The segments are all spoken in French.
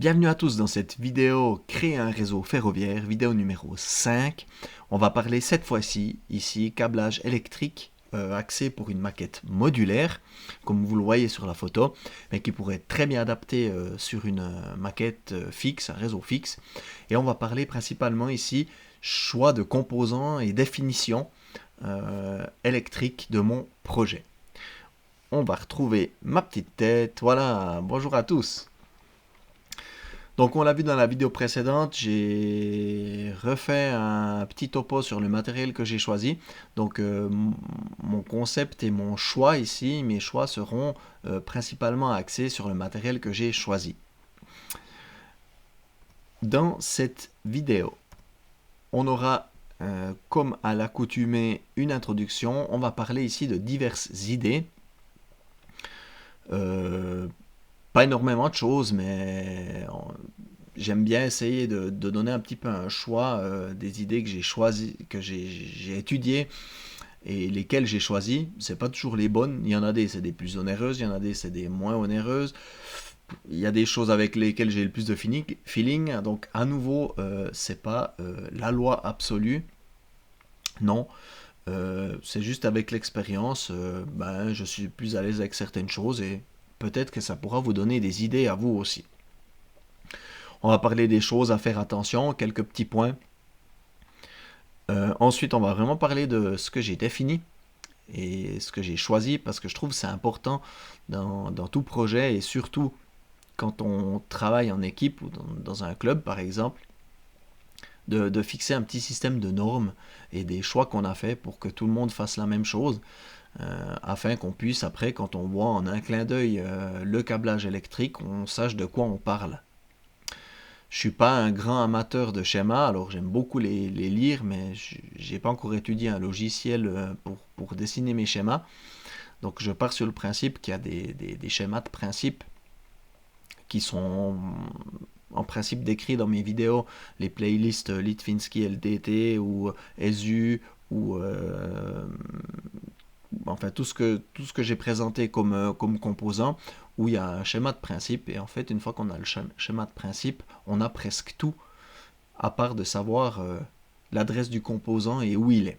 Bienvenue à tous dans cette vidéo Créer un réseau ferroviaire, vidéo numéro 5. On va parler cette fois-ci, ici, câblage électrique axé pour une maquette modulaire, comme vous le voyez sur la photo, mais qui pourrait être très bien adapté sur une maquette fixe, un réseau fixe. Et on va parler principalement ici choix de composants et définition électrique de mon projet. On va retrouver ma petite tête. Voilà, bonjour à tous. Donc on l'a vu dans la vidéo précédente, j'ai refait un petit topo sur le matériel que j'ai choisi. Donc mon concept et mon choix ici, mes choix seront principalement axés sur le matériel que j'ai choisi. Dans cette vidéo, on aura comme à l'accoutumée une introduction. On va parler ici de diverses idées. Pas énormément de choses, mais j'aime bien essayer de donner un petit peu un choix des idées que j'ai choisies, que j'ai étudiées et lesquelles j'ai choisies. C'est pas toujours les bonnes. Il y en a des, c'est des plus onéreuses, il y en a des, c'est des moins onéreuses. Il y a des choses avec lesquelles j'ai le plus de feeling. Donc, à nouveau, c'est pas la loi absolue. Non. C'est juste avec l'expérience, je suis plus à l'aise avec certaines choses et peut-être que ça pourra vous donner des idées à vous aussi. On va parler des choses à faire attention, quelques petits points. Ensuite, on va vraiment parler de ce que j'ai défini et ce que j'ai choisi parce que je trouve que c'est important dans tout projet et surtout quand on travaille en équipe ou dans un club par exemple, de fixer un petit système de normes et des choix qu'on a fait pour que tout le monde fasse la même chose. Afin qu'on puisse après, quand on voit en un clin d'œil le câblage électrique, on sache de quoi on parle. Je suis pas un grand amateur de schémas, alors j'aime beaucoup les lire, mais j'ai pas encore étudié un logiciel pour dessiner mes schémas. Donc je pars sur le principe qu'il y a des schémas de principe qui sont en principe décrits dans mes vidéos, les playlists Litvinsky LDT ou ESU ou enfin tout ce que j'ai présenté comme composant, où il y a un schéma de principe, et en fait une fois qu'on a le schéma de principe, on a presque tout, à part de savoir l'adresse du composant et où il est.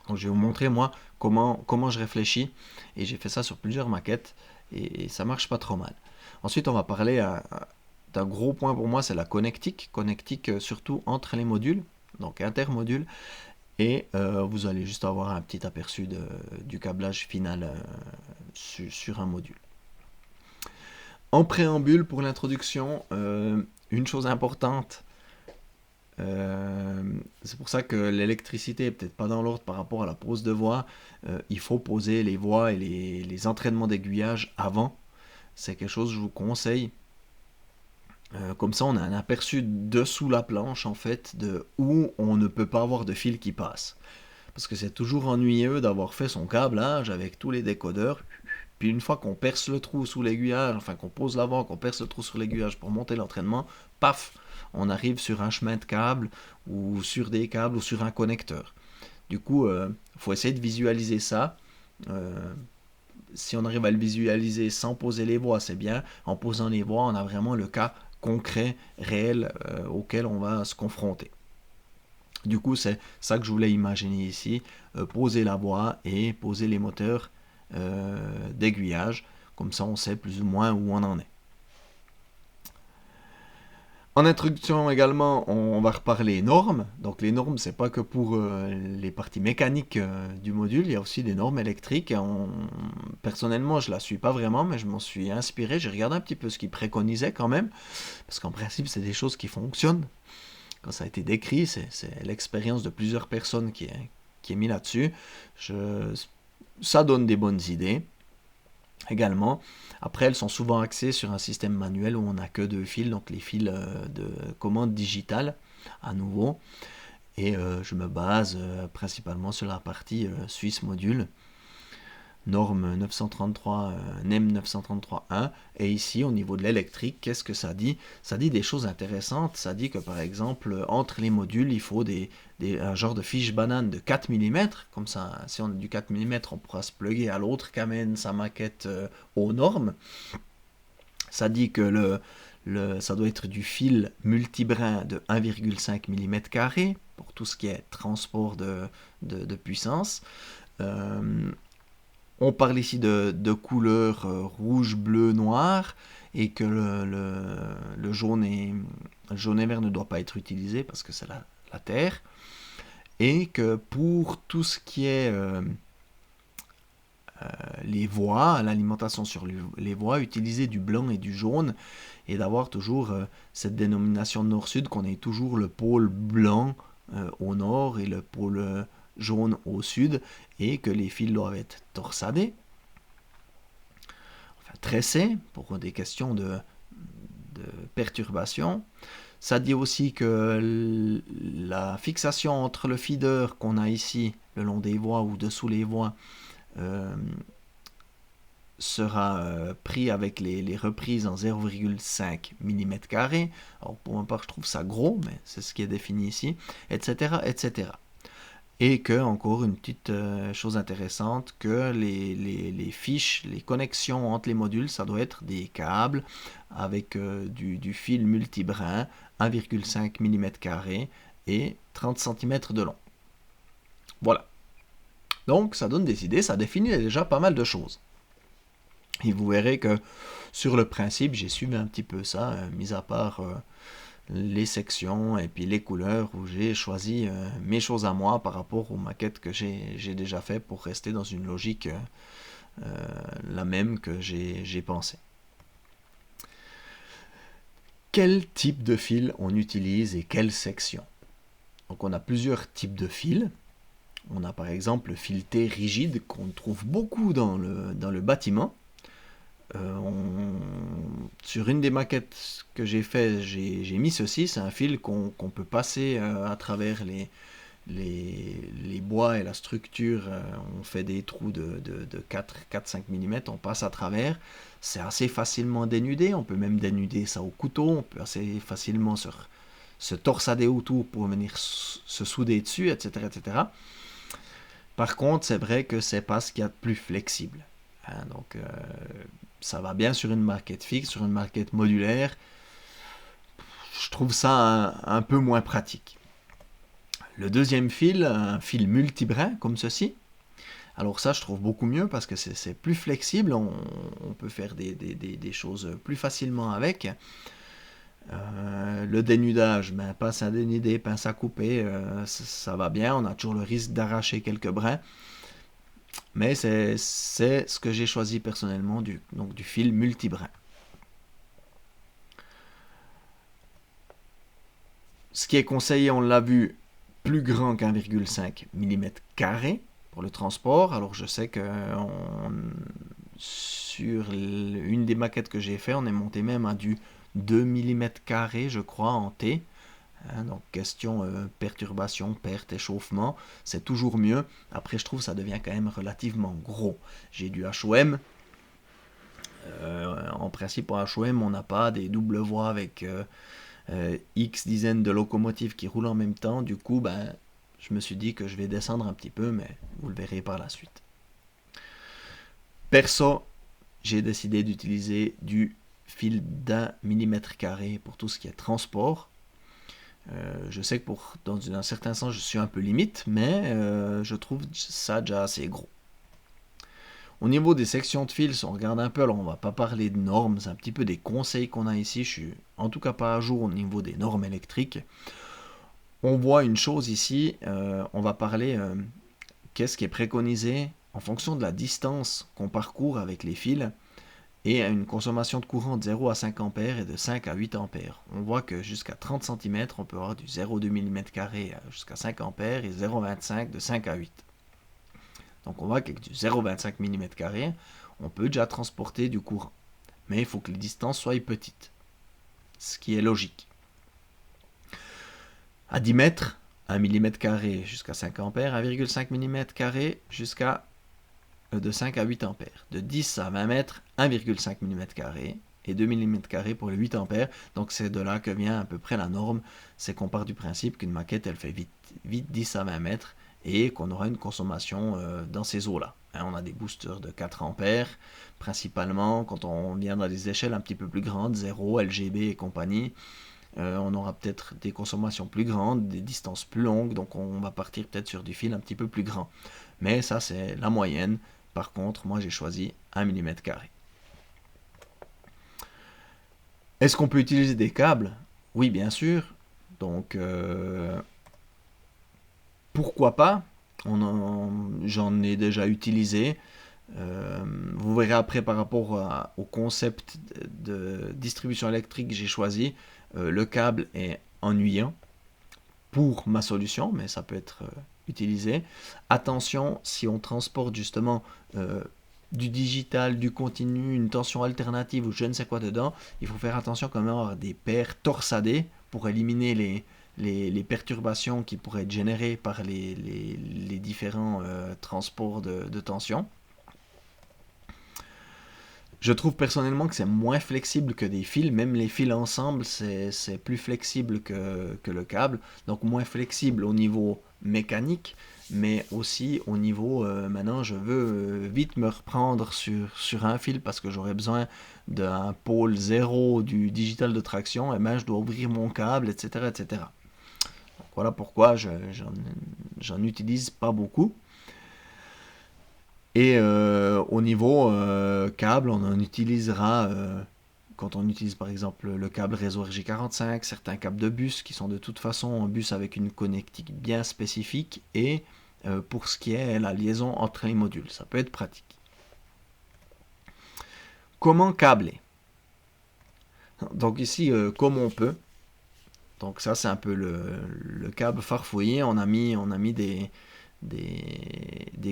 Donc je vais vous montrer moi comment je réfléchis, et j'ai fait ça sur plusieurs maquettes, et ça marche pas trop mal. Ensuite on va parler d'un gros point pour moi, c'est la connectique surtout entre les modules, donc intermodules. Et vous allez juste avoir un petit aperçu du câblage final sur un module. En préambule pour l'introduction, une chose importante, c'est pour ça que l'électricité est peut-être pas dans l'ordre par rapport à la pose de voix. Il faut poser les voix et les entraînements d'aiguillage avant. C'est quelque chose que je vous conseille. Comme ça, on a un aperçu dessous la planche, en fait, de où on ne peut pas avoir de fil qui passe. Parce que c'est toujours ennuyeux d'avoir fait son câblage avec tous les décodeurs, puis une fois qu'on perce le trou sous l'aiguillage, enfin qu'on pose l'avant, qu'on perce le trou sur l'aiguillage pour monter l'entraînement, paf, on arrive sur un chemin de câble, ou sur des câbles, ou sur un connecteur. Du coup, faut essayer de visualiser ça. Si on arrive à le visualiser sans poser les voix, c'est bien. En posant les voix, on a vraiment le cas concret, réel, auquel on va se confronter. Du coup, c'est ça que je voulais imaginer ici, poser la voie et poser les moteurs d'aiguillage, comme ça on sait plus ou moins où on en est. En introduction également, on va reparler normes. Donc les normes, c'est pas que pour les parties mécaniques du module, il y a aussi des normes électriques. Personnellement, je la suis pas vraiment, mais je m'en suis inspiré. J'ai regardé un petit peu ce qu'ils préconisaient quand même, parce qu'en principe, c'est des choses qui fonctionnent. Quand ça a été décrit, c'est l'expérience de plusieurs personnes qui est mise là-dessus. Ça donne des bonnes idées également. Après, elles sont souvent axées sur un système manuel où on n'a que 2 fils, donc les fils de commande digitale à nouveau. Et je me base principalement sur la partie Suisse module, norme 933, NEM 933.1. Et ici, au niveau de l'électrique, qu'est-ce que ça dit? Ça dit des choses intéressantes. Ça dit que, par exemple, entre les modules, il faut un genre de fiche banane de 4 mm. Comme ça, si on a du 4 mm, on pourra se plugger à l'autre qui amène sa maquette aux normes. Ça dit que Ça doit être du fil multibrin de 1,5 mm pour tout ce qui est transport de puissance. On parle ici de couleur rouge, bleu, noir, et que le jaune et vert ne doit pas être utilisé parce que c'est la terre. Et que pour tout ce qui est les voies, l'alimentation sur les voies, utiliser du blanc et du jaune, et d'avoir toujours cette dénomination nord-sud, qu'on ait toujours le pôle blanc au nord et le pôle jaune au sud, et que les fils doivent être torsadés, enfin tressés, pour des questions de perturbation. Ça dit aussi que la fixation entre le feeder qu'on a ici, le long des voies ou dessous les voies, sera pris avec les reprises en 0,5 mm². Alors pour ma part, je trouve ça gros, mais c'est ce qui est défini ici, etc., etc. Et que, encore une petite chose intéressante, que les fiches, les connexions entre les modules, ça doit être des câbles avec du fil multibrin, 1,5 mm² et 30 cm de long. Voilà. Donc ça donne des idées, ça définit déjà pas mal de choses. Et vous verrez que sur le principe, j'ai suivi un petit peu ça, mis à part les sections et puis les couleurs où j'ai choisi mes choses à moi par rapport aux maquettes que j'ai déjà fait pour rester dans une logique la même que j'ai pensé. Quel type de fil on utilise et quelle section? Donc on a plusieurs types de fils. On a par exemple le fileté rigide qu'on trouve beaucoup dans le bâtiment. Sur une des maquettes que j'ai fait, j'ai mis ceci. C'est un fil qu'on peut passer à travers les bois et la structure. On fait des trous de 4-5 mm, on passe à travers. C'est assez facilement dénudé, on peut même dénuder ça au couteau, on peut assez facilement se torsader autour pour venir se souder dessus, etc., etc. Par contre, c'est vrai que c'est pas ce qu'il y a de plus flexible. Donc, ça va bien sur une maquette fixe, sur une maquette modulaire. Je trouve ça un peu moins pratique. Le deuxième fil, un fil multibrin comme ceci. Alors ça, je trouve beaucoup mieux parce que c'est plus flexible, on peut faire des choses plus facilement avec. Le dénudage, pince à dénuder, pince à couper, ça va bien, on a toujours le risque d'arracher quelques brins. Mais c'est ce que j'ai choisi personnellement, du fil multibrin. Ce qui est conseillé, on l'a vu, plus grand qu'1,5 mm² pour le transport. Alors je sais que sur une des maquettes que j'ai fait, on est monté même à du 2 mm², je crois, en T. Donc question perturbation, perte, échauffement, c'est toujours mieux. Après je trouve ça devient quand même relativement gros. J'ai du H&M. En principe en H&M on n'a pas des doubles voies avec X dizaines de locomotives qui roulent en même temps. Du coup je me suis dit que je vais descendre un petit peu, mais vous le verrez par la suite. Perso, j'ai décidé d'utiliser du fil d'1 mm² pour tout ce qui est transport. Je sais que dans un certain sens, je suis un peu limite, mais je trouve ça déjà assez gros. Au niveau des sections de fils, on regarde un peu, alors on va pas parler de normes, c'est un petit peu des conseils qu'on a ici. Je suis en tout cas pas à jour au niveau des normes électriques. On voit une chose ici, on va parler qu'est-ce qui est préconisé en fonction de la distance qu'on parcourt avec les fils, et à une consommation de courant de 0 à 5 A et de 5 à 8 A. On voit que jusqu'à 30 cm, on peut avoir du 0,2 mm² jusqu'à 5 A et 0,25 de 5 à 8. Donc on voit qu'avec du 0,25 mm², on peut déjà transporter du courant. Mais il faut que les distances soient petites, ce qui est logique. À 10 mètres, 1 mm² jusqu'à 5 A, 1,5 mm² jusqu'à de 5 à 8 A. De 10 à 20 mètres, 1,5 mm² et 2 mm² pour les 8 A. Donc c'est de là que vient à peu près la norme. C'est qu'on part du principe qu'une maquette, elle fait vite 10 à 20 mètres et qu'on aura une consommation dans ces eaux-là. On a des boosters de 4 ampères, principalement quand on vient dans des échelles un petit peu plus grandes, 0, LGB et compagnie. On aura peut-être des consommations plus grandes, des distances plus longues, donc on va partir peut-être sur du fil un petit peu plus grand. Mais ça, c'est la moyenne. Par contre, moi, j'ai choisi 1 mm². Est-ce qu'on peut utiliser des câbles? Oui, bien sûr. Donc, pourquoi pas? J'en ai déjà utilisé. Vous verrez après par rapport au concept de distribution électrique que j'ai choisi. Le câble est ennuyant pour ma solution, mais ça peut être utilisé. Attention, si on transporte justement du digital, du continu, une tension alternative ou je ne sais quoi dedans, il faut faire attention quand même à avoir des paires torsadées pour éliminer les perturbations qui pourraient être générées par les différents transports de tension. Je trouve personnellement que c'est moins flexible que des fils, même les fils ensemble, c'est plus flexible que le câble, donc moins flexible au niveau mécanique, mais aussi au niveau, maintenant je veux vite me reprendre sur un fil parce que j'aurais besoin d'un pôle zéro du digital de traction, et ben je dois ouvrir mon câble, etc. etc. Donc voilà pourquoi j'en utilise pas beaucoup. Et au niveau câble, on en utilisera quand on utilise par exemple le câble réseau RJ45, certains câbles de bus qui sont de toute façon un bus avec une connectique bien spécifique, et pour ce qui est la liaison entre les modules, ça peut être pratique. Comment câbler? Donc ici, comme on peut. Donc ça c'est un peu le câble farfouillé. On a mis des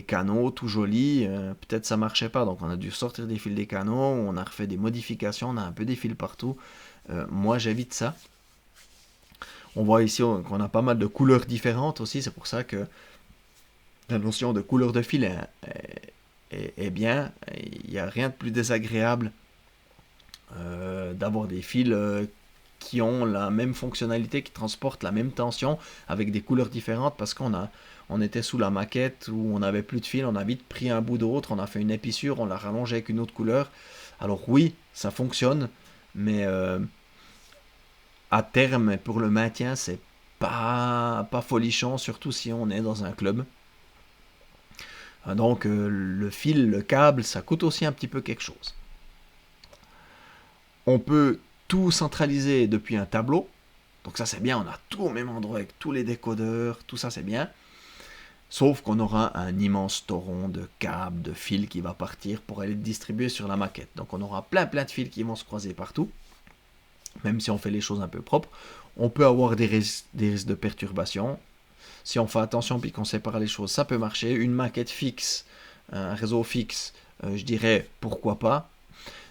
canaux tout jolis. Peut-être ça marchait pas, donc on a dû sortir des fils des canaux, on a refait des modifications, on a un peu des fils partout. Moi j'évite ça. On voit ici qu'on a pas mal de couleurs différentes aussi, c'est pour ça que la notion de couleur de fil est bien. Il n'y a rien de plus désagréable d'avoir des fils qui ont la même fonctionnalité, qui transportent la même tension avec des couleurs différentes, parce on était sous la maquette où on n'avait plus de fil, on a vite pris un bout d'autre, on a fait une épissure, on l'a rallongé avec une autre couleur. Alors oui, ça fonctionne, mais à terme, pour le maintien, c'est pas folichon, surtout si on est dans un club. Donc le fil, le câble, ça coûte aussi un petit peu quelque chose. On peut tout centraliser depuis un tableau. Donc ça c'est bien, on a tout au même endroit avec tous les décodeurs, tout ça c'est bien. Sauf qu'on aura un immense torrent de câbles, de fils qui va partir pour aller distribuer sur la maquette. Donc on aura plein de fils qui vont se croiser partout. Même si on fait les choses un peu propres, on peut avoir des risques de perturbation. Si on fait attention puis qu'on sépare les choses, ça peut marcher. Une maquette fixe, un réseau fixe, je dirais pourquoi pas.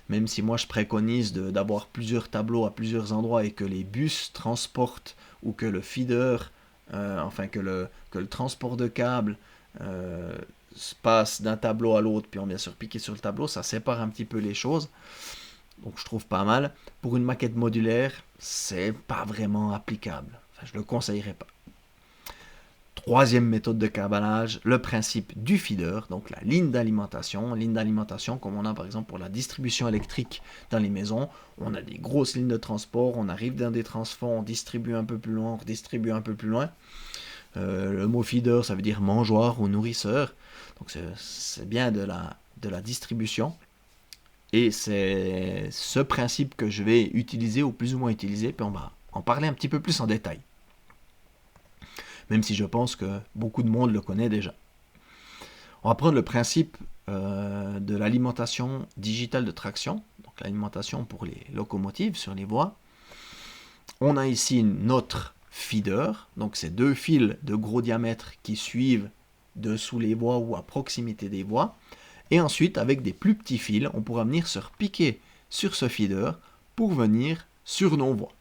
Même si moi je préconise d'avoir plusieurs tableaux à plusieurs endroits et que les bus transportent, ou que le feeder, enfin que le transport de câbles se passe d'un tableau à l'autre, puis on vient se repiquer sur le tableau, ça sépare un petit peu les choses. Donc je trouve pas mal. Pour une maquette modulaire, c'est pas vraiment applicable. Enfin, je le conseillerais pas. Troisième méthode de câblage, le principe du feeder, donc la ligne d'alimentation. Ligne d'alimentation comme on a par exemple pour la distribution électrique dans les maisons. On a des grosses lignes de transport, on arrive dans des transforts, on distribue un peu plus loin, on redistribue un peu plus loin. Le mot feeder, ça veut dire mangeoire ou nourrisseur. Donc c'est bien de la distribution. Et c'est ce principe que je vais utiliser, ou plus ou moins utiliser, puis on va en parler un petit peu plus en détail. Même si je pense que beaucoup de monde le connaît déjà. On va prendre le principe de l'alimentation digitale de traction, donc l'alimentation pour les locomotives sur les voies. On a ici notre feeder, donc c'est deux fils de gros diamètre qui suivent dessous les voies ou à proximité des voies. Et ensuite, avec des plus petits fils, on pourra venir se repiquer sur ce feeder pour venir sur nos voies.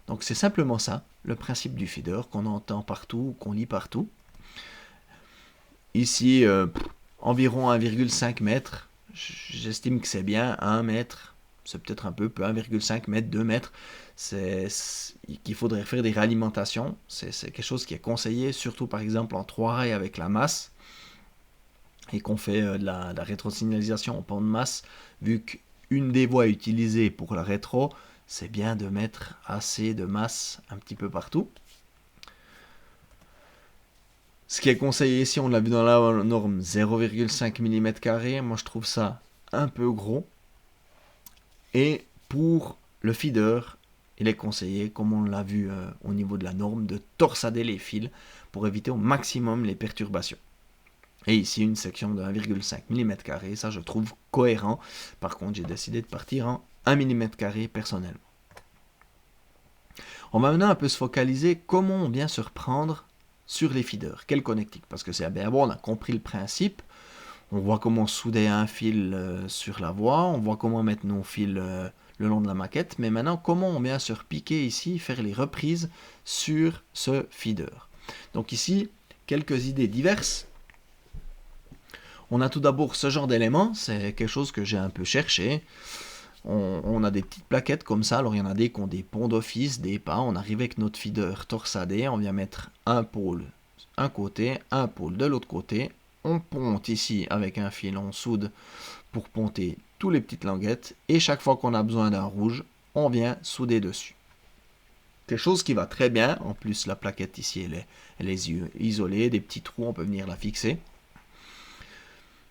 Donc c'est simplement ça, le principe du feeder qu'on entend partout, qu'on lit partout. Ici, environ 1,5 m. J'estime que c'est bien, 1 mètre, c'est peut-être un peu 1,5 m, 2 mètres. Qu'il faudrait faire des réalimentations. C'est quelque chose qui est conseillé, surtout par exemple en 3 rails avec la masse. et qu'on fait de la rétrosignalisation en pont de masse, vu qu'une des voies utilisées pour la rétro, c'est bien de mettre assez de masse un petit peu partout. Ce qui est conseillé ici, on l'a vu dans la norme 0,5 mm², moi je trouve ça un peu gros. Et pour le feeder, il est conseillé, comme on l'a vu au niveau de la norme, de torsader les fils pour éviter au maximum les perturbations. Et ici, une section de 1,5 mm², ça je trouve cohérent. Par contre, j'ai décidé de partir en 1 mm² personnellement. On va maintenant un peu se focaliser comment on vient se reprendre sur les feeders, quelle connectique, parce que c'est bien bon, on a compris le principe, on voit comment souder un fil sur la voie, on voit comment mettre nos fils le long de la maquette, mais maintenant comment on vient se repiquer ici, faire les reprises sur ce feeder. Donc ici, quelques idées diverses. On a tout d'abord ce genre d'éléments, c'est quelque chose que j'ai un peu cherché. On a des petites plaquettes comme ça, alors il y en a des qui ont des ponts d'office, des pas, on arrive avec notre feeder torsadé, on vient mettre un pôle un côté, un pôle de l'autre côté, on ponte ici avec un fil, on soude pour ponter tous les petites languettes, et chaque fois qu'on a besoin d'un rouge, on vient souder dessus. Quelque chose qui va très bien, en plus la plaquette ici elle est isolée, des petits trous, on peut venir la fixer.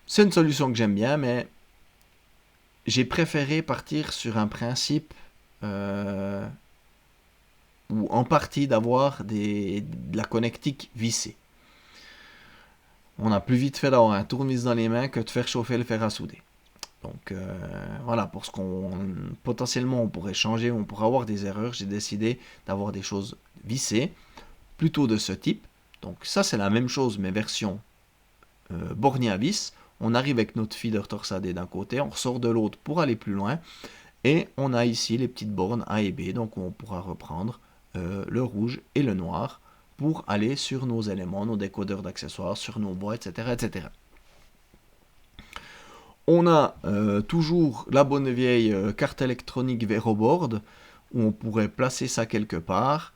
C'est une solution que j'aime bien, mais j'ai préféré partir sur un principe ou en partie d'avoir de la connectique vissée. On a plus vite fait d'avoir un tournevis dans les mains que de faire chauffer le fer à souder. Donc voilà, pour ce qu'on potentiellement on pourrait changer, on pourrait avoir des erreurs, j'ai décidé d'avoir des choses vissées, plutôt de ce type. Donc ça c'est la même chose, mais version bornée à vis. On arrive avec notre feeder torsadé d'un côté, on ressort de l'autre pour aller plus loin, et on a ici les petites bornes A et B, donc on pourra reprendre le rouge et le noir pour aller sur nos éléments, nos décodeurs d'accessoires, sur nos bois, etc. etc. On a toujours la bonne vieille carte électronique Veroboard, où on pourrait placer ça quelque part,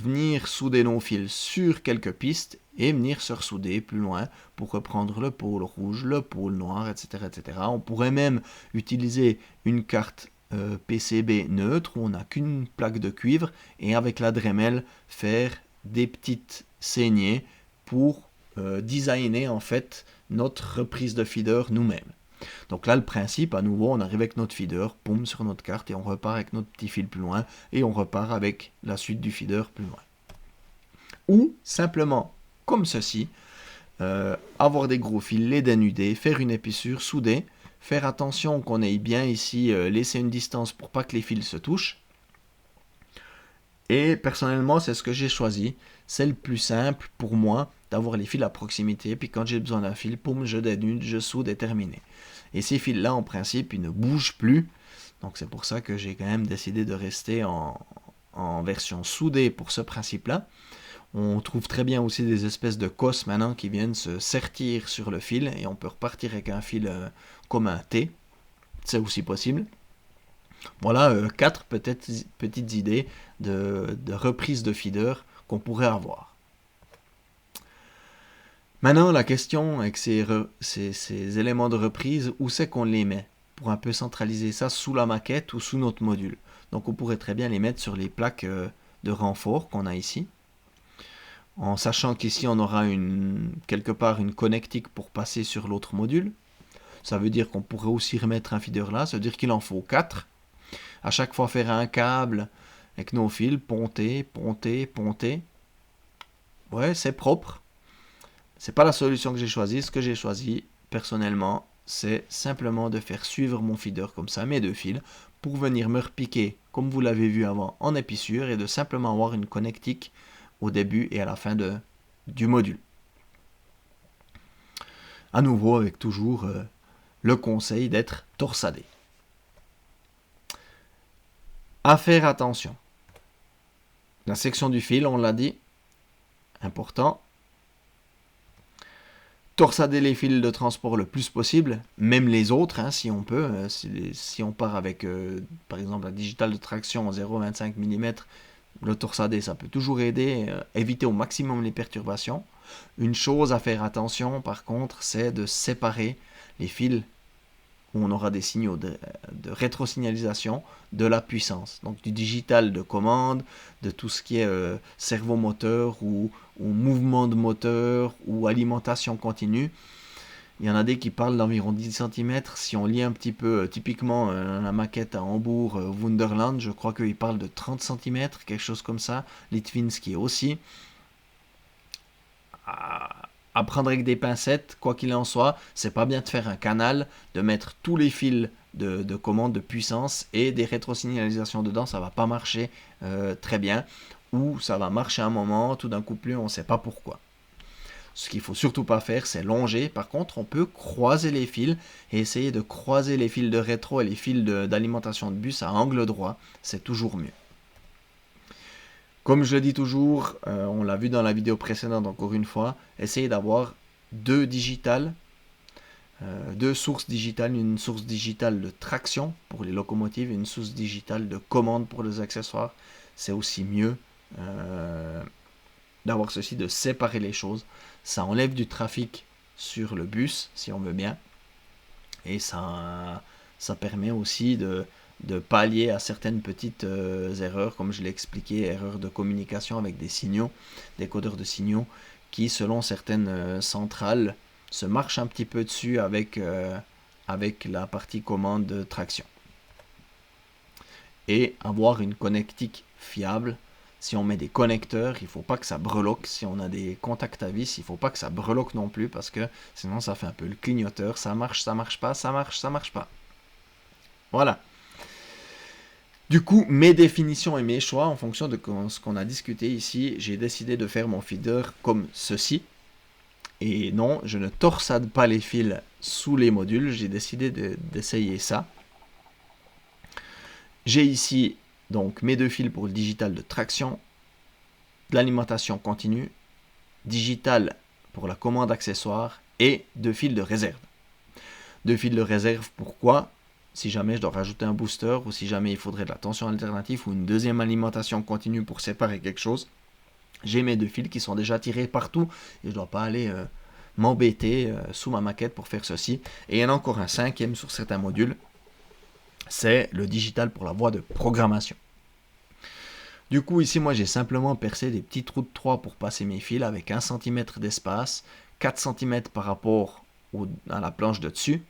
venir souder nos fils sur quelques pistes et venir se ressouder plus loin pour reprendre le pôle rouge, le pôle noir, etc. etc. On pourrait même utiliser une carte PCB neutre où on n'a qu'une plaque de cuivre et avec la Dremel faire des petites saignées pour designer en fait notre reprise de feeder nous-mêmes. Donc là, le principe, à nouveau, on arrive avec notre feeder, poum, sur notre carte, et on repart avec notre petit fil plus loin, et on repart avec la suite du feeder plus loin. Ou, simplement, comme ceci, avoir des gros fils, les dénuder, faire une épissure, souder, faire attention qu'on ait bien ici, laisser une distance pour pas que les fils se touchent. Et personnellement, c'est ce que j'ai choisi. C'est le plus simple pour moi d'avoir les fils à proximité. Puis quand j'ai besoin d'un fil, poum, je dénude, je soude et terminé. Et ces fils-là, en principe, ils ne bougent plus. Donc c'est pour ça que j'ai quand même décidé de rester en version soudée pour ce principe-là. On trouve très bien aussi des espèces de cosses maintenant qui viennent se sertir sur le fil. Et on peut repartir avec un fil comme un T. C'est aussi possible. Voilà 4 petites idées de reprise de feeder qu'on pourrait avoir. Maintenant, la question avec ces éléments de reprise, où c'est qu'on les met pour un peu centraliser ça sous la maquette ou sous notre module. Donc on pourrait très bien les mettre sur les plaques de renfort qu'on a ici, en sachant qu'ici on aura quelque part une connectique pour passer sur l'autre module. Ça veut dire qu'on pourrait aussi remettre un feeder là, ça veut dire qu'il en faut 4. À chaque fois faire un câble avec nos fils, ponter, ponter, ponter. Ouais, c'est propre. C'est pas la solution que j'ai choisie. Ce que j'ai choisi, personnellement, c'est simplement de faire suivre mon feeder comme ça, mes deux fils, pour venir me repiquer, comme vous l'avez vu avant, en épissure, et de simplement avoir une connectique au début et à la fin du module. À nouveau, avec toujours le conseil d'être torsadé. À faire attention. La section du fil, on l'a dit, important. Torsader les fils de transport le plus possible, même les autres, hein, si on peut. Si on part avec, par exemple, la digitale de traction en 0,25 mm, le torsadé, ça peut toujours aider, éviter au maximum les perturbations. Une chose à faire attention, par contre, c'est de séparer les fils où on aura des signaux de rétrosignalisation de la puissance. Donc du digital de commande, de tout ce qui est servomoteur ou mouvement de moteur ou alimentation continue. Il y en a des qui parlent d'environ 10 cm. Si on lit un petit peu, typiquement la maquette à Hambourg, Wunderland, je crois qu'ils parlent de 30 cm, quelque chose comme ça. Litvinsky aussi. À prendre avec des pincettes, quoi qu'il en soit, c'est pas bien de faire un canal, de mettre tous les fils de commande de puissance et des rétrosignalisations dedans, ça va pas marcher très bien. Ou ça va marcher un moment, tout d'un coup plus, on ne sait pas pourquoi. Ce qu'il ne faut surtout pas faire, c'est longer. Par contre, on peut croiser les fils et essayer de croiser les fils de rétro et les fils d'alimentation de bus à angle droit. C'est toujours mieux. Comme je le dis toujours, on l'a vu dans la vidéo précédente encore une fois, essayez d'avoir deux digitales, deux sources digitales, une source digitale de traction pour les locomotives et une source digitale de commande pour les accessoires. C'est aussi mieux d'avoir ceci, de séparer les choses. Ça enlève du trafic sur le bus, si on veut bien, et ça permet aussi de pallier à certaines petites erreurs, comme je l'ai expliqué, erreurs de communication avec des signaux, des codeurs de signaux, qui selon certaines centrales se marchent un petit peu dessus avec la partie commande de traction. Et avoir une connectique fiable. Si on met des connecteurs, il ne faut pas que ça breloque. Si on a des contacts à vis, il ne faut pas que ça breloque non plus, parce que sinon ça fait un peu le clignoteur. Ça marche pas, ça marche pas. Voilà. Du coup, mes définitions et mes choix, en fonction de ce qu'on a discuté ici, j'ai décidé de faire mon feeder comme ceci. Et non, je ne torsade pas les fils sous les modules, j'ai décidé d'essayer ça. J'ai ici donc mes deux fils pour le digital de traction, de l'alimentation continue, digital pour la commande accessoire et deux fils de réserve. Deux fils de réserve, pourquoi ? Si jamais je dois rajouter un booster ou si jamais il faudrait de la tension alternative ou une deuxième alimentation continue pour séparer quelque chose, j'ai mes deux fils qui sont déjà tirés partout et je ne dois pas aller m'embêter sous ma maquette pour faire ceci. Et il y en a encore un cinquième sur certains modules, c'est le digital pour la voie de programmation. Du coup, ici, moi, j'ai simplement percé des petits trous de 3 pour passer mes fils avec 1 cm d'espace, 4 cm par rapport à la planche de dessus.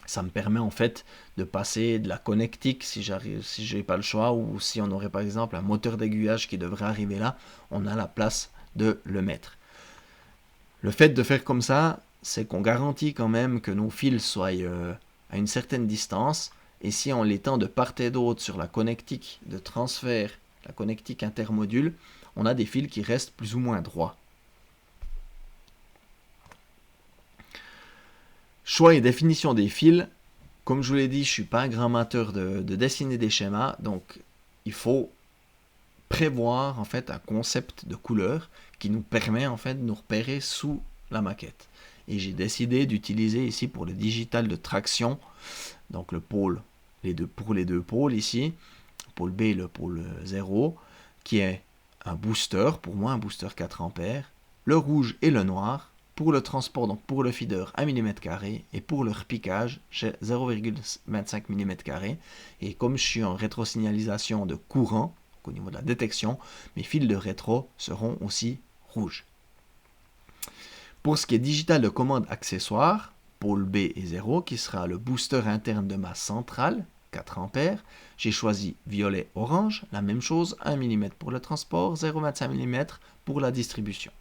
Ça me permet en fait de passer de la connectique si j'ai pas le choix, ou si on aurait par exemple un moteur d'aiguillage qui devrait arriver là, on a la place de le mettre. Le fait de faire comme ça, c'est qu'on garantit quand même que nos fils soient à une certaine distance, et si on les tend de part et d'autre sur la connectique de transfert, la connectique intermodule, on a des fils qui restent plus ou moins droits. Choix et définition des fils. Comme je vous l'ai dit, je ne suis pas un grand amateur de dessiner des schémas, donc il faut prévoir en fait un concept de couleur qui nous permet en fait de nous repérer sous la maquette. Et j'ai décidé d'utiliser ici pour le digital de traction, donc le pôle, pour les deux pôles ici, le pôle B et le pôle 0, qui est un booster, pour moi un booster 4 A, le rouge et le noir. Pour le transport, donc pour le feeder, 1 mm et pour le repiquage, j'ai 0,25 mm. Et comme je suis en rétrosignalisation de courant, au niveau de la détection, mes fils de rétro seront aussi rouges. Pour ce qui est digital de commande accessoire, pôle B et 0, qui sera le booster interne de ma centrale, 4 A, j'ai choisi violet-orange, la même chose, 1 mm pour le transport, 0,25 mm pour la distribution.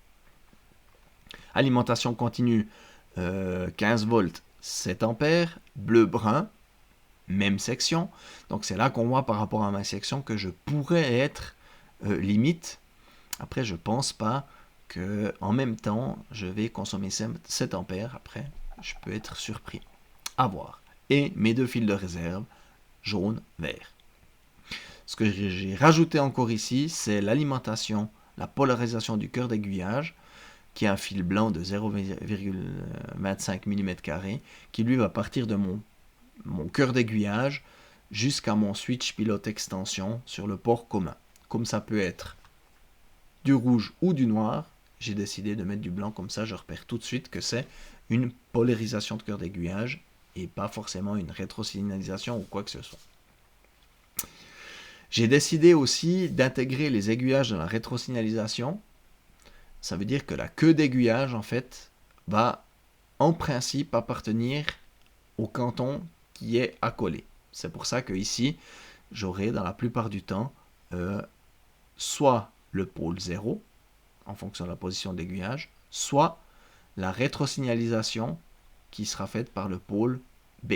Alimentation continue, 15 volts, 7 ampères, bleu-brun, même section. Donc c'est là qu'on voit par rapport à ma section que je pourrais être limite. Après, je pense pas que en même temps, je vais consommer 7 ampères. Après, je peux être surpris. À voir. Et mes deux fils de réserve, jaune, vert. Ce que j'ai rajouté encore ici, c'est l'alimentation, la polarisation du cœur d'aiguillage, qui est un fil blanc de 0,25 mm, qui lui va partir de mon cœur d'aiguillage jusqu'à mon switch pilote extension sur le port commun. comme ça peut être du rouge ou du noir, j'ai décidé de mettre du blanc, comme ça je repère tout de suite que c'est une polarisation de cœur d'aiguillage et pas forcément une rétrosignalisation ou quoi que ce soit. J'ai décidé aussi d'intégrer les aiguillages dans la rétrosignalisation. Ça veut dire que la queue d'aiguillage, en fait, va en principe appartenir au canton qui est accolé. C'est pour ça que ici, j'aurai dans la plupart du temps soit le pôle 0, en fonction de la position de l'aiguillage, soit la rétrosignalisation qui sera faite par le pôle B.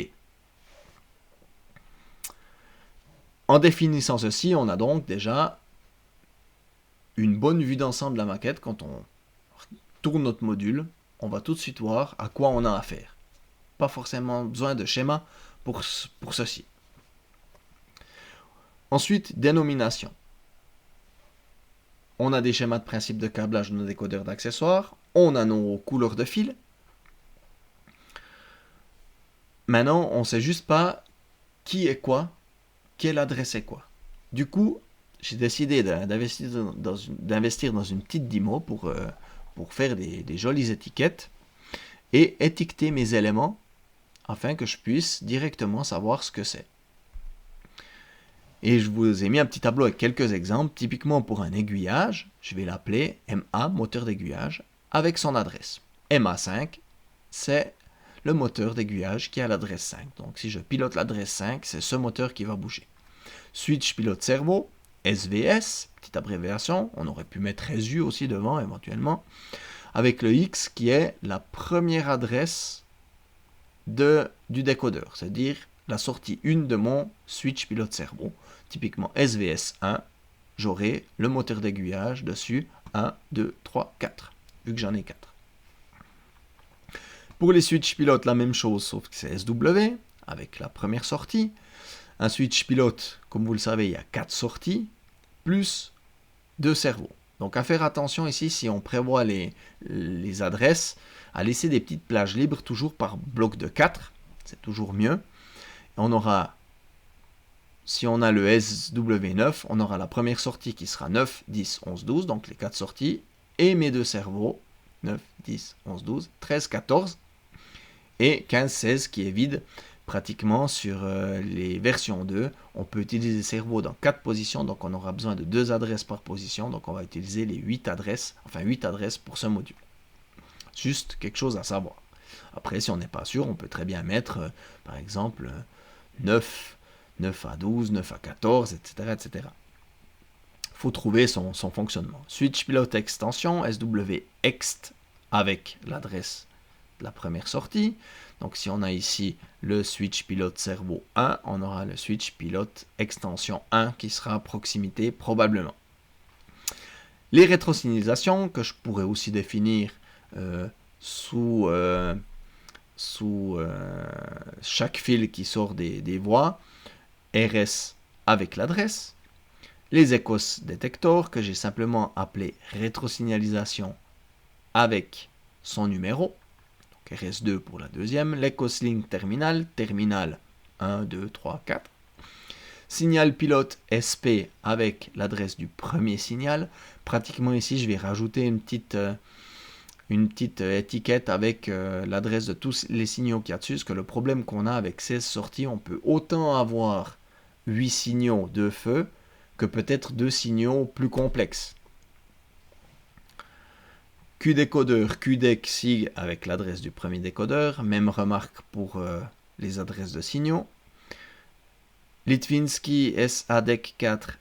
En définissant ceci, on a donc déjà une bonne vue d'ensemble de la maquette. Quand on tourne notre module, on va tout de suite voir à quoi on a affaire. Pas forcément besoin de schéma pour ceci. Ensuite, dénomination. On a des schémas de principe de câblage de nos décodeurs d'accessoires. On a nos couleurs de fil. Maintenant, on ne sait juste pas qui est quoi, quelle adresse est quoi. Du coup, j'ai décidé d'investir dans une petite démo pour faire des jolies étiquettes et étiqueter mes éléments afin que je puisse directement savoir ce que c'est. Et je vous ai mis un petit tableau avec quelques exemples. Typiquement pour un aiguillage, je vais l'appeler MA, moteur d'aiguillage, avec son adresse. MA5, c'est le moteur d'aiguillage qui a l'adresse 5. Donc si je pilote l'adresse 5, c'est ce moteur qui va bouger. Switch pilote servo, SVS, petite abréviation, on aurait pu mettre SU aussi devant éventuellement, avec le X qui est la première adresse du décodeur, c'est-à-dire la sortie 1 de mon switch pilote servo. Typiquement SVS 1, j'aurai le moteur d'aiguillage dessus 1, 2, 3, 4, vu que j'en ai 4. Pour les switch pilotes, la même chose, sauf que c'est SW, avec la première sortie. Un switch pilote, comme vous le savez, il y a 4 sorties, plus 2 servos. Donc à faire attention ici, si on prévoit les adresses, à laisser des petites plages libres, toujours par bloc de 4, c'est toujours mieux. On aura, si on a le SW9, on aura la première sortie qui sera 9, 10, 11, 12, donc les 4 sorties, et mes 2 servos, 9, 10, 11, 12, 13, 14, et 15, 16 qui est vide. Pratiquement sur les versions 2, on peut utiliser servo dans 4 positions, donc on aura besoin de 2 adresses par position, donc on va utiliser les 8 adresses pour ce module. Juste quelque chose à savoir. Après, si on n'est pas sûr, on peut très bien mettre, par exemple, 9 à 12, 9 à 14, etc. etc. Il faut trouver son fonctionnement. Switch pilote extension, SW-ext, avec l'adresse de la première sortie. Donc si on a ici le switch pilote servo 1, on aura le switch pilote extension 1 qui sera à proximité probablement. Les rétrosignalisations que je pourrais aussi définir sous chaque fil qui sort des voies, RS avec l'adresse, les ECOS détecteurs que j'ai simplement appelé rétrosignalisation avec son numéro, donc RS2 pour la deuxième, l'ECOS link terminal, terminal 1, 2, 3, 4, signal pilote SP avec l'adresse du premier signal. Pratiquement ici, je vais rajouter une petite étiquette avec l'adresse de tous les signaux qu'il y a dessus. Parce que le problème qu'on a avec 16 sorties, on peut autant avoir 8 signaux de feu que peut-être 2 signaux plus complexes. Q-décodeur, QDEC SIG avec l'adresse du premier décodeur. Même remarque pour les adresses de signaux. Litvinsky SADEC 4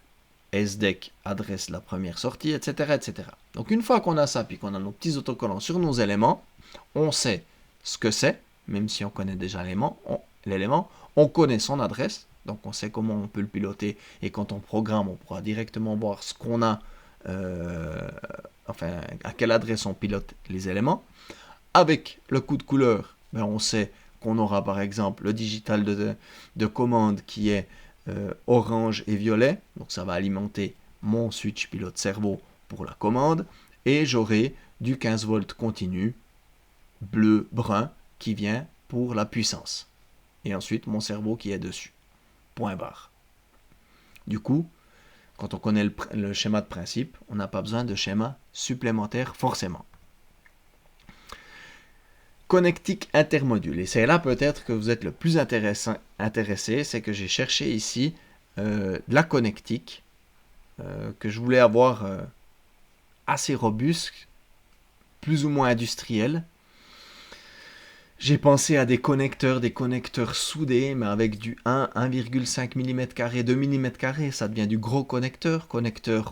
SDEC adresse la première sortie, etc., etc. Donc une fois qu'on a ça, puis qu'on a nos petits autocollants sur nos éléments, on sait ce que c'est, même si on connaît déjà l'élément, on connaît son adresse, donc on sait comment on peut le piloter, et quand on programme, on pourra directement voir ce qu'on a, à quelle adresse on pilote les éléments. Avec le coup de couleur, on sait qu'on aura par exemple le digital de commande qui est orange et violet, donc ça va alimenter mon switch pilote servo pour la commande, et j'aurai du 15 volts continu bleu brun qui vient pour la puissance, et ensuite mon servo qui est dessus, point barre. Du coup, Quand on connaît le schéma de principe, on n'a pas besoin de schéma supplémentaire forcément. Connectique intermodule. Et c'est là peut-être que vous êtes le plus intéressé, c'est que j'ai cherché ici de la connectique que je voulais avoir assez robuste, plus ou moins industriel. J'ai pensé à des connecteurs soudés, mais avec du 1,5 mm², 2 mm², ça devient du gros connecteur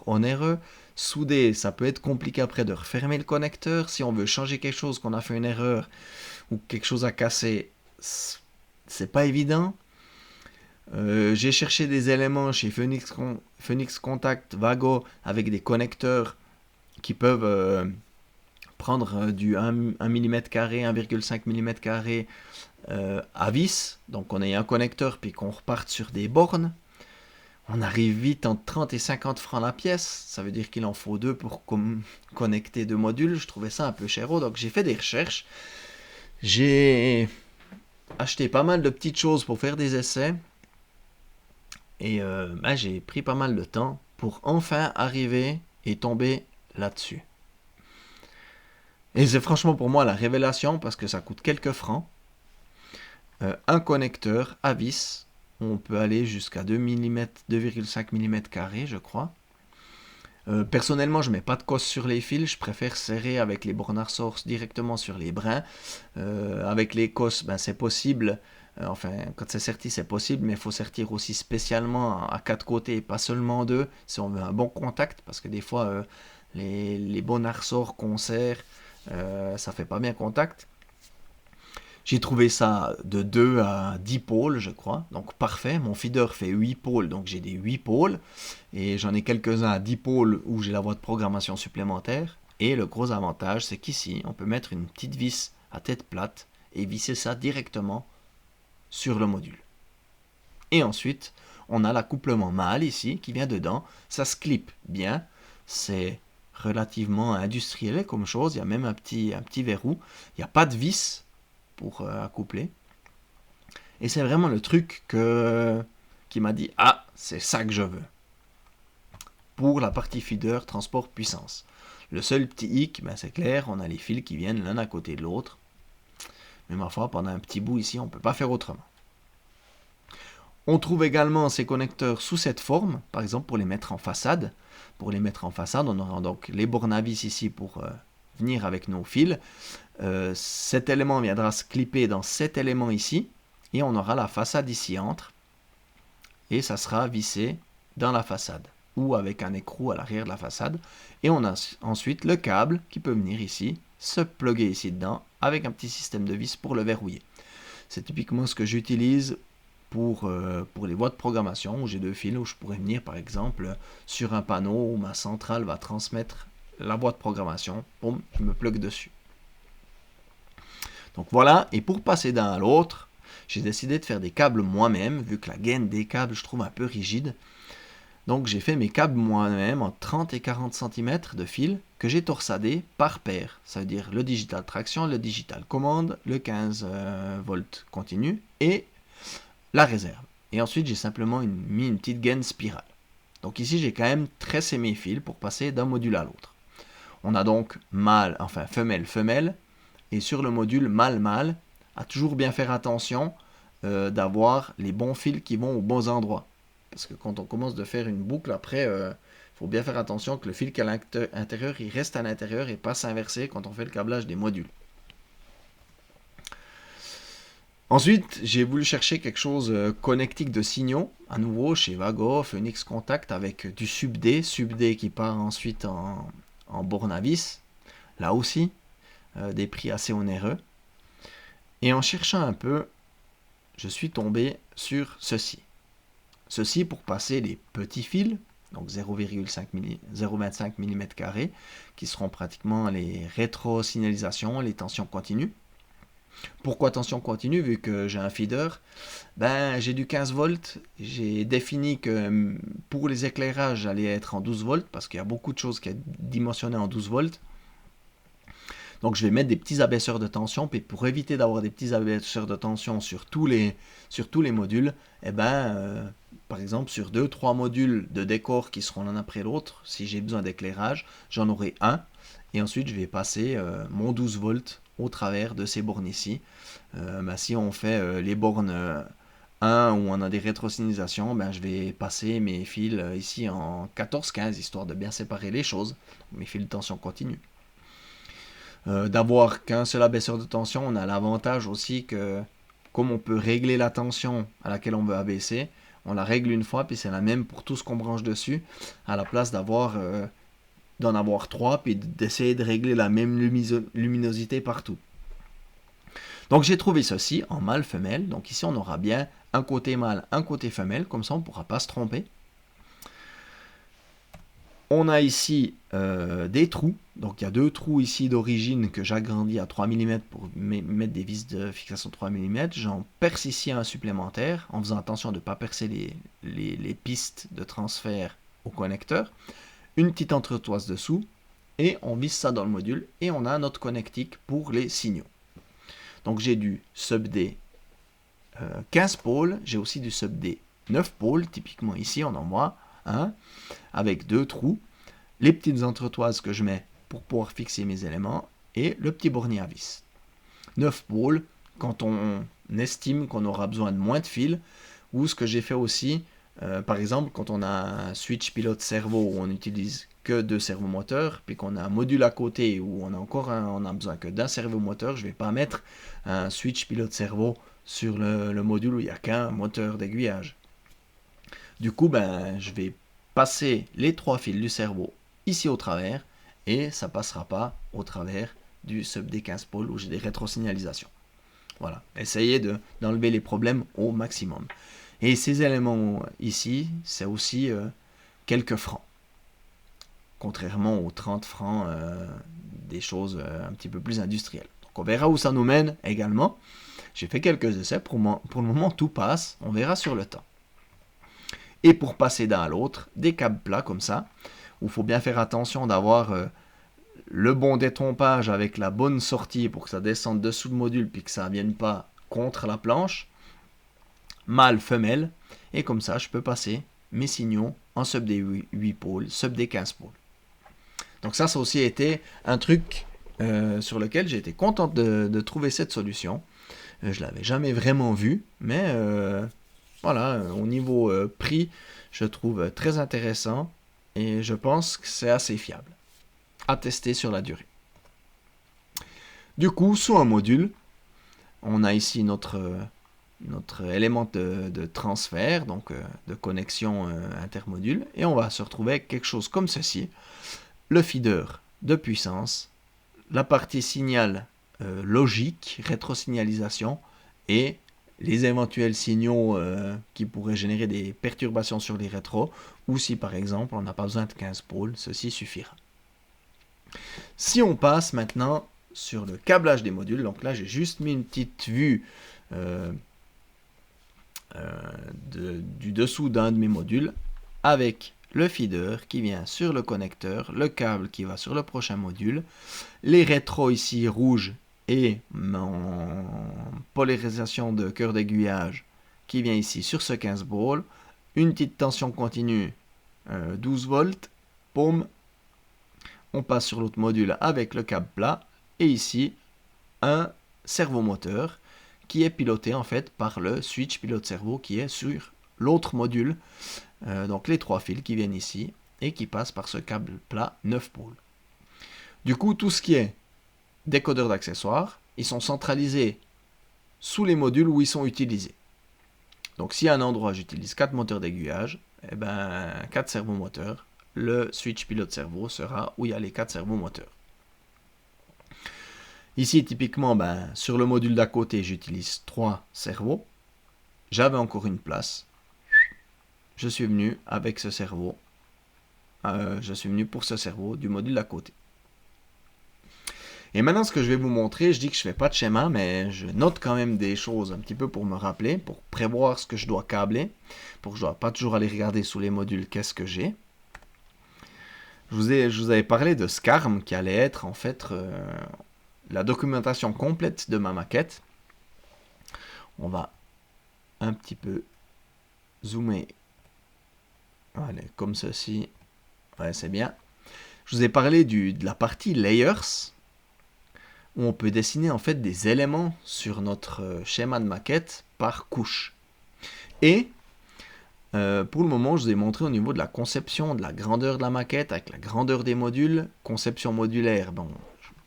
onéreux. Soudé, ça peut être compliqué après de refermer le connecteur. Si on veut changer quelque chose, qu'on a fait une erreur ou quelque chose a cassé, c'est pas évident. J'ai cherché des éléments chez Phoenix Contact, Vago, avec des connecteurs qui peuvent prendre du 1 mm², 1,5 mm² à vis, donc on ait un connecteur puis qu'on reparte sur des bornes. On arrive vite entre 30 et 50 francs la pièce, ça veut dire qu'il en faut deux pour connecter deux modules. Je trouvais ça un peu cher, donc j'ai fait des recherches. J'ai acheté pas mal de petites choses pour faire des essais et j'ai pris pas mal de temps pour enfin arriver et tomber là-dessus. Et c'est franchement pour moi la révélation parce que ça coûte quelques francs. Un connecteur à vis, on peut aller jusqu'à 2 mm, 2,5 mm², je crois. Personnellement, je ne mets pas de cosse sur les fils, je préfère serrer avec les bornes à ressort directement sur les brins. Avec les cosses, c'est possible. Quand c'est serti, c'est possible, mais il faut sertir aussi spécialement à 4 côtés et pas seulement 2, si on veut un bon contact, parce que des fois, les bornes à ressort qu'on serre, ça fait pas bien contact. J'ai trouvé ça de 2 à 10 pôles, je crois. Donc parfait, mon feeder fait 8 pôles, donc j'ai des 8 pôles. Et j'en ai quelques-uns à 10 pôles où j'ai la voie de programmation supplémentaire. Et le gros avantage, c'est qu'ici, on peut mettre une petite vis à tête plate et visser ça directement sur le module. Et ensuite, on a l'accouplement mâle ici qui vient dedans. Ça se clip bien. C'est relativement industriel comme chose. Il y a même un petit verrou. Il n'y a pas de vis pour accoupler. Et c'est vraiment le truc qui m'a dit « Ah, c'est ça que je veux » pour la partie feeder transport puissance. Le seul petit hic, c'est clair, on a les fils qui viennent l'un à côté de l'autre. Mais ma foi, pendant un petit bout ici, on ne peut pas faire autrement. On trouve également ces connecteurs sous cette forme, par exemple pour les mettre en façade. Pour les mettre en façade, on aura donc les bornes à vis ici pour venir avec nos fils. Cet élément viendra se clipper dans cet élément ici, et on aura la façade ici entre, et ça sera vissé dans la façade, ou avec un écrou à l'arrière de la façade. Et on a ensuite le câble qui peut venir ici, se plugger ici dedans, avec un petit système de vis pour le verrouiller. C'est typiquement ce que j'utilise pour les voies de programmation, où j'ai deux fils, où je pourrais venir par exemple sur un panneau où ma centrale va transmettre la voie de programmation, boum, je me plug dessus. Donc voilà, et pour passer d'un à l'autre, j'ai décidé de faire des câbles moi-même, vu que la gaine des câbles je trouve un peu rigide. Donc j'ai fait mes câbles moi-même en 30 et 40 cm de fil que j'ai torsadé par paire. Ça veut dire le digital traction, le digital commande, le 15 volts continu et la réserve. Et ensuite j'ai simplement mis une petite gaine spirale. Donc ici j'ai quand même tressé mes fils pour passer d'un module à l'autre. On a donc femelle, et sur le module mâle, à toujours bien faire attention d'avoir les bons fils qui vont aux bons endroits. Parce que quand on commence de faire une boucle, après, faut bien faire attention que le fil qui est à l'intérieur, il reste à l'intérieur et pas s'inverser quand on fait le câblage des modules. Ensuite, j'ai voulu chercher quelque chose connectique de signaux, à nouveau chez Vago, Phoenix Contact, avec du sub-D qui part ensuite en borne à vis, là aussi, des prix assez onéreux. Et en cherchant un peu, je suis tombé sur ceci. Ceci pour passer les petits fils, donc 0,25 mm², qui seront pratiquement les rétro-signalisations, les tensions continues. Pourquoi tension continue? Vu que j'ai un feeder, j'ai du 15 volts. J'ai défini que pour les éclairages, j'allais être en 12 volts, parce qu'il y a beaucoup de choses qui sont dimensionnées en 12 volts. Donc je vais mettre des petits abaisseurs de tension, puis pour éviter d'avoir des petits abaisseurs de tension sur tous les modules, par exemple sur 2-3 modules de décor qui seront l'un après l'autre, si j'ai besoin d'éclairage, j'en aurai un, et ensuite je vais passer mon 12 volts au travers de ces bornes ici. Si on fait les bornes 1 où on a des rétrosignalisations, je vais passer mes fils ici en 14-15, histoire de bien séparer les choses, mes fils de tension continue. D'avoir qu'un seul abaisseur de tension, on a l'avantage aussi que, comme on peut régler la tension à laquelle on veut abaisser, on la règle une fois, puis c'est la même pour tout ce qu'on branche dessus, à la place d'en avoir 3, puis d'essayer de régler la même luminosité partout. Donc j'ai trouvé ceci en mâle-femelle, donc ici on aura bien un côté mâle, un côté femelle, comme ça on ne pourra pas se tromper. On a ici des trous, donc il y a 2 trous ici d'origine que j'agrandis à 3 mm pour mettre des vis de fixation 3 mm. J'en perce ici un supplémentaire en faisant attention de ne pas percer les pistes de transfert au connecteur. Une petite entretoise dessous et on visse ça dans le module et on a notre connectique pour les signaux. Donc j'ai du sub-D 15 pôles, j'ai aussi du sub-D 9 pôles, typiquement ici on en voit un, avec 2 trous, les petites entretoises que je mets pour pouvoir fixer mes éléments, et le petit bornier à vis. 9 pôles, quand on estime qu'on aura besoin de moins de fils, ou ce que j'ai fait aussi, par exemple, quand on a un switch pilote servo où on n'utilise que 2 servomoteurs, puis qu'on a un module à côté où on a besoin que d'un servomoteur, je ne vais pas mettre un switch pilote servo sur le module où il n'y a qu'un moteur d'aiguillage. Du coup, je vais passer les 3 fils du servo ici au travers, et ça ne passera pas au travers du sub-D 15 pôles où j'ai des rétrosignalisations. Voilà, essayez d'enlever les problèmes au maximum. Et ces éléments ici, c'est aussi quelques francs. Contrairement aux 30 francs des choses un petit peu plus industrielles. Donc on verra où ça nous mène également. J'ai fait quelques essais, pour le moment tout passe, on verra sur le temps. Et pour passer d'un à l'autre, des câbles plats comme ça, où il faut bien faire attention d'avoir le bon détrompage avec la bonne sortie pour que ça descende dessous le module puis que ça ne vienne pas contre la planche. Mâle, femelle, et comme ça je peux passer mes signaux en sub D 8 pôles, sub D 15 pôles. Donc ça a aussi été un truc sur lequel j'ai été content de trouver cette solution. Je ne l'avais jamais vraiment vu, mais voilà, au niveau prix, je trouve très intéressant et je pense que c'est assez fiable à tester sur la durée. Du coup, sous un module, on a ici notre élément de transfert, donc de connexion intermodule, et on va se retrouver avec quelque chose comme ceci, le feeder de puissance, la partie signal logique, rétrosignalisation, et les éventuels signaux qui pourraient générer des perturbations sur les rétros, ou si par exemple on n'a pas besoin de 15 pôles, ceci suffira. Si on passe maintenant sur le câblage des modules, donc là j'ai juste mis une petite vue du dessous d'un de mes modules, avec le feeder qui vient sur le connecteur, le câble qui va sur le prochain module, les rétros ici rouges et mon polarisation de cœur d'aiguillage qui vient ici sur ce 15 volts, une petite tension continue 12 volts, paume, on passe sur l'autre module avec le câble plat, et ici un servomoteur qui est piloté en fait par le switch pilote servo qui est sur l'autre module, donc les 3 fils qui viennent ici et qui passent par ce câble plat 9 pôles. Du coup, tout ce qui est décodeurs d'accessoires, ils sont centralisés sous les modules où ils sont utilisés. Donc si à un endroit j'utilise 4 moteurs d'aiguillage, 4 servomoteurs, le switch pilote servo sera où il y a les 4 servomoteurs. Ici typiquement, sur le module d'à côté j'utilise 3 servos, j'avais encore une place, je suis venu avec ce servo, je suis venu pour ce servo du module d'à côté. Et maintenant, ce que je vais vous montrer, je dis que je ne fais pas de schéma, mais je note quand même des choses un petit peu pour me rappeler, pour prévoir ce que je dois câbler, pour que je ne dois pas toujours aller regarder sous les modules qu'est-ce que j'ai. Je vous avais parlé de SCARM qui allait être en fait la documentation complète de ma maquette. On va un petit peu zoomer. Allez, comme ceci. Ouais, c'est bien. Je vous ai parlé de la partie Layers, où on peut dessiner en fait des éléments sur notre schéma de maquette par couche. Et pour le moment, je vous ai montré au niveau de la conception, de la grandeur de la maquette, avec la grandeur des modules, conception modulaire. Bon,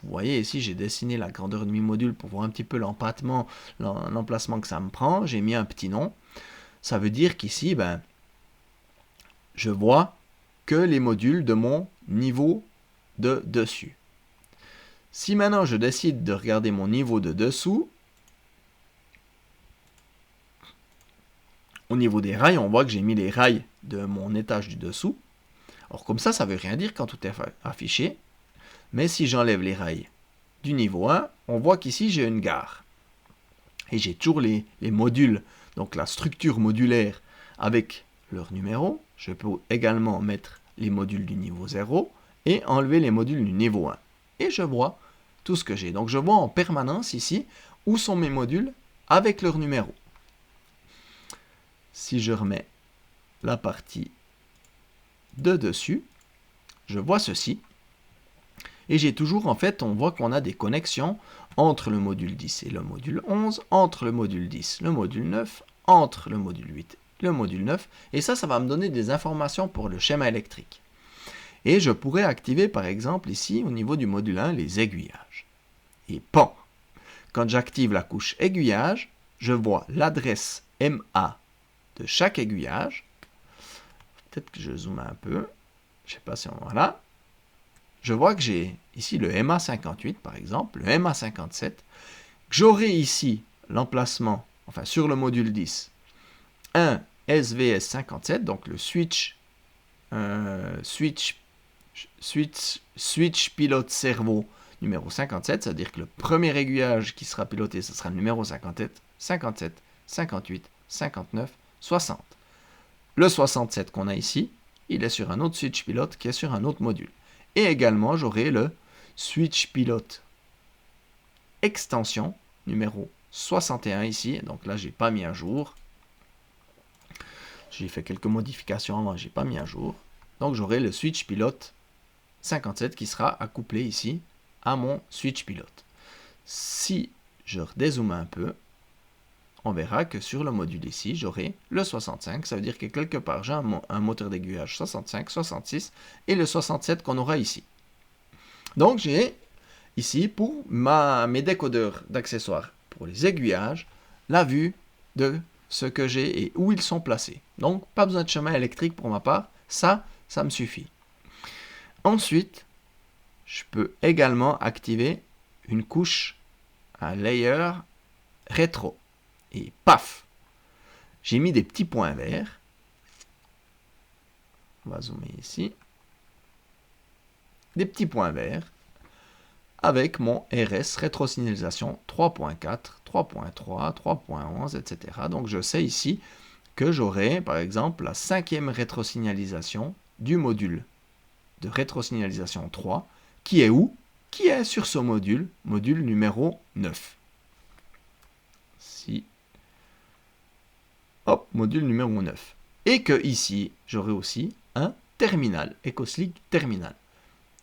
vous voyez ici, j'ai dessiné la grandeur de mes modules pour voir un petit peu l'empattement, l'emplacement que ça me prend. J'ai mis un petit nom. Ça veut dire qu'ici, je vois que les modules de mon niveau de dessus. Si maintenant je décide de regarder mon niveau de dessous, au niveau des rails, on voit que j'ai mis les rails de mon étage du dessous. Alors comme ça ne veut rien dire quand tout est affiché. Mais si j'enlève les rails du niveau 1, on voit qu'ici j'ai une gare. Et j'ai toujours les modules, donc la structure modulaire avec leur numéro. Je peux également mettre les modules du niveau 0 et enlever les modules du niveau 1. Et je vois tout ce que j'ai. Donc je vois en permanence ici où sont mes modules avec leur numéro. Si je remets la partie de dessus, je vois ceci. Et j'ai toujours, en fait, on voit qu'on a des connexions entre le module 10 et le module 11, entre le module 10, le module 9, entre le module 8 et le module 9. Et ça va me donner des informations pour le schéma électrique. Et je pourrais activer, par exemple, ici, au niveau du module 1, les aiguillages. Et pan! Quand j'active la couche aiguillage, je vois l'adresse MA de chaque aiguillage. Peut-être que je zoome un peu. Je ne sais pas si on voit là. Je vois que j'ai ici le MA58 par exemple, le MA57. J'aurai ici l'emplacement, enfin sur le module 10, un SVS57, donc le switch pilote cerveau numéro 57, c'est-à-dire que le premier aiguillage qui sera piloté, ce sera le numéro 57, 57, 58, 59, 60. Le 67 qu'on a ici, il est sur un autre switch pilote qui est sur un autre module. Et également, j'aurai le switch pilote extension numéro 61 ici. Donc là, j'ai pas mis à jour. J'ai fait quelques modifications avant, j'ai pas mis à jour. Donc j'aurai le switch pilote 57 qui sera accouplé ici à mon switch pilote. Si je redézoome un peu, on verra que sur le module ici, j'aurai le 65. Ça veut dire que quelque part, j'ai un moteur d'aiguillage 65, 66 et le 67 qu'on aura ici. Donc j'ai ici pour mes décodeurs d'accessoires pour les aiguillages, la vue de ce que j'ai et où ils sont placés. Donc pas besoin de chemin électrique pour ma part, ça me suffit. Ensuite, je peux également activer une couche, un layer rétro. Et paf, j'ai mis des petits points verts. On va zoomer ici. Des petits points verts avec mon RS rétrosignalisation 3.4, 3.3, 3.11, etc. Donc je sais ici que j'aurai par exemple la 5e rétrosignalisation du module de rétrosignalisation 3 qui est où? Qui est sur ce module, module numéro 9. Si hop, module numéro 9. Et que ici, j'aurai aussi un terminal, EcoSlick terminal.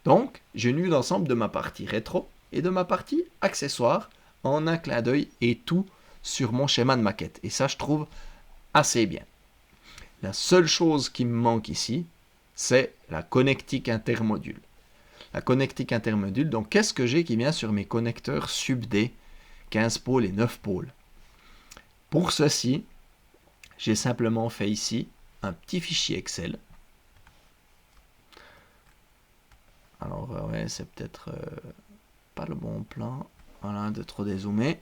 Donc, j'ai une vue d'ensemble de ma partie rétro et de ma partie accessoire en un clin d'œil et tout sur mon schéma de maquette. Et ça, je trouve assez bien. La seule chose qui me manque ici, c'est la connectique intermodule. La connectique intermodule, donc qu'est-ce que j'ai qui vient sur mes connecteurs sub-D, 15 pôles et 9 pôles? Pour ceci, j'ai simplement fait ici un petit fichier Excel. Alors, ouais, c'est peut-être pas le bon plan. Voilà, de trop dézoomer.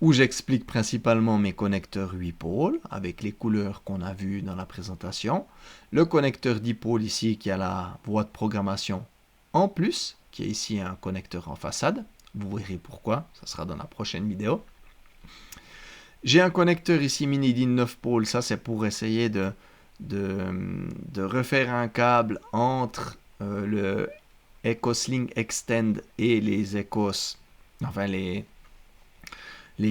Où j'explique principalement mes connecteurs 8 pôles avec les couleurs qu'on a vues dans la présentation. Le connecteur 10 pôles ici qui a la voie de programmation en plus, qui est ici un connecteur en façade. Vous verrez pourquoi, ça sera dans la prochaine vidéo. J'ai un connecteur ici mini-DIN 9 pôles, ça c'est pour essayer de refaire un câble entre le EcoSlink Extend et les Ecos enfin les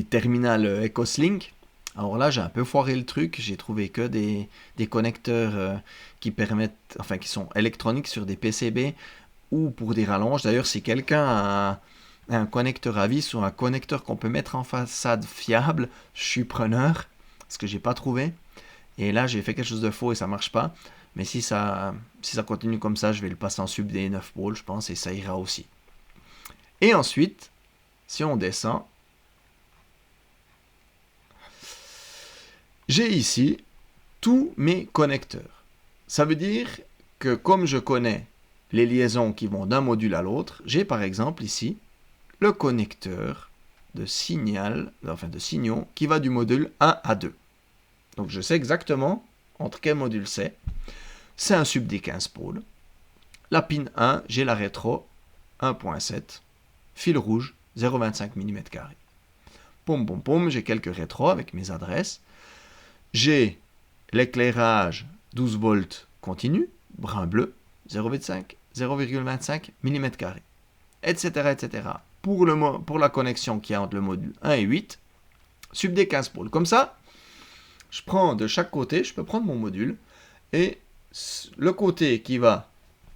terminals EcoSlink. Alors là, j'ai un peu foiré le truc. J'ai trouvé que des connecteurs qui permettent, enfin qui sont électroniques sur des PCB ou pour des rallonges. D'ailleurs, si quelqu'un a un connecteur à vis ou un connecteur qu'on peut mettre en façade fiable, je suis preneur, parce que j'ai pas trouvé. Et là, j'ai fait quelque chose de faux et ça marche pas. Mais si ça continue comme ça, je vais le passer en sub des 9 pôles, je pense, et ça ira aussi. Et ensuite, si on descend, j'ai ici tous mes connecteurs. Ça veut dire que comme je connais les liaisons qui vont d'un module à l'autre, j'ai par exemple ici le connecteur de signaux qui va du module 1 à 2. Donc je sais exactement entre quel module c'est. C'est un sub des 15 pôles. La pin 1, j'ai la rétro 1.7, fil rouge 0,25 mm². Poum poum poum, j'ai quelques rétros avec mes adresses. J'ai l'éclairage 12 volts continu, brun bleu, 0,25 mm², etc., etc. Pour la connexion qui est entre le module 1 et 8, sub des 15 pôles. Comme ça, je prends de chaque côté, je peux prendre mon module, et le côté qui va,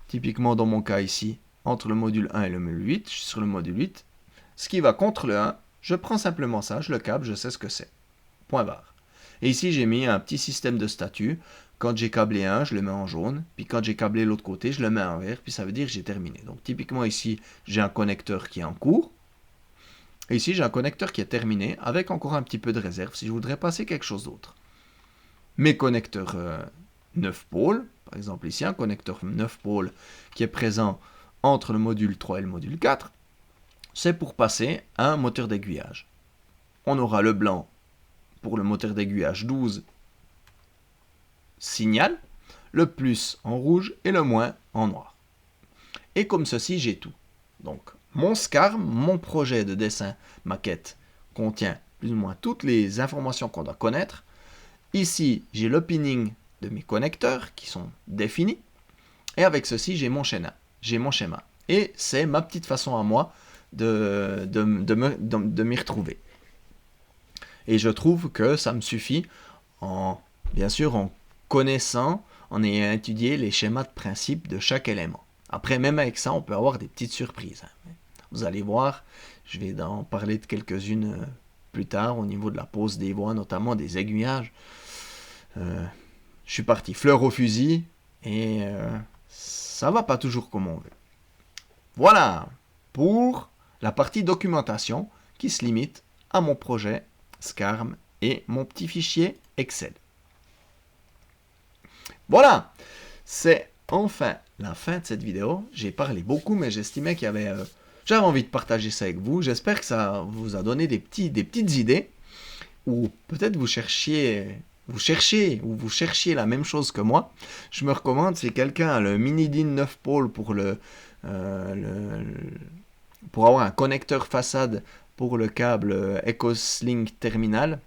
typiquement dans mon cas ici, entre le module 1 et le module 8, je suis sur le module 8, ce qui va contre le 1, je prends simplement ça, je le câble, je sais ce que c'est. Point barre. Et ici, j'ai mis un petit système de statut. Quand j'ai câblé un, je le mets en jaune. Puis quand j'ai câblé l'autre côté, je le mets en vert. Puis ça veut dire que j'ai terminé. Donc typiquement ici, j'ai un connecteur qui est en cours. Et ici, j'ai un connecteur qui est terminé avec encore un petit peu de réserve si je voudrais passer quelque chose d'autre. Mes connecteurs 9 pôles, par exemple ici, un connecteur 9 pôles qui est présent entre le module 3 et le module 4, c'est pour passer un moteur d'aiguillage. On aura le blanc pour le moteur d'aiguillage 12 signal, le plus en rouge et le moins en noir. Et comme ceci, j'ai tout. Donc, mon SCARM, mon projet de dessin maquette, contient plus ou moins toutes les informations qu'on doit connaître. Ici, j'ai le pinning de mes connecteurs qui sont définis. Et avec ceci, j'ai mon schéma. Et c'est ma petite façon à moi de m'y retrouver. Et je trouve que ça me suffit, bien sûr, en connaissant, en ayant étudié les schémas de principe de chaque élément. Après, même avec ça, on peut avoir des petites surprises. Vous allez voir, je vais en parler de quelques-unes plus tard au niveau de la pose des voies, notamment des aiguillages. Je suis parti fleur au fusil et ça va pas toujours comme on veut. Voilà pour la partie documentation qui se limite à mon projet SCARM et mon petit fichier Excel. Voilà, c'est enfin la fin de cette vidéo. J'ai parlé beaucoup, mais j'estimais j'avais envie de partager ça avec vous. J'espère que ça vous a donné des petites idées, ou peut-être vous cherchiez la même chose que moi. Je me recommande, si quelqu'un a le Mini-DIN 9 pôles pour pour avoir un connecteur façade pour le câble EcoSlink terminal,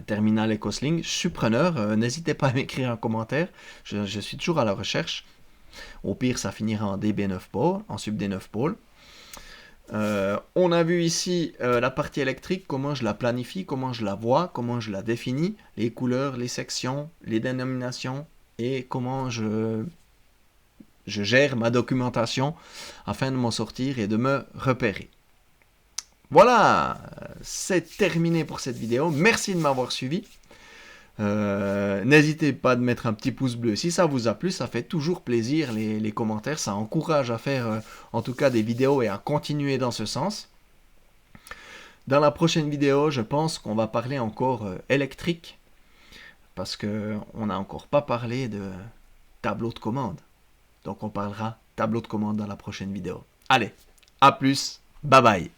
terminal EcoSlink, je suis preneur, n'hésitez pas à m'écrire un commentaire, je suis toujours à la recherche. Au pire, ça finira en DB 9 pôles, en sub des 9 pôles. On a vu ici la partie électrique, comment je la planifie, comment je la vois, comment je la définis, les couleurs, les sections, les dénominations et comment je gère ma documentation afin de m'en sortir et de me repérer. Voilà, c'est terminé pour cette vidéo. Merci de m'avoir suivi. N'hésitez pas de mettre un petit pouce bleu si ça vous a plu, ça fait toujours plaisir les commentaires, ça encourage à faire en tout cas des vidéos et à continuer dans ce sens. Dans la prochaine vidéo, je pense qu'on va parler encore électrique parce qu'on n'a encore pas parlé de tableau de commande. Donc on parlera tableau de commande dans la prochaine vidéo. Allez, à plus, bye bye.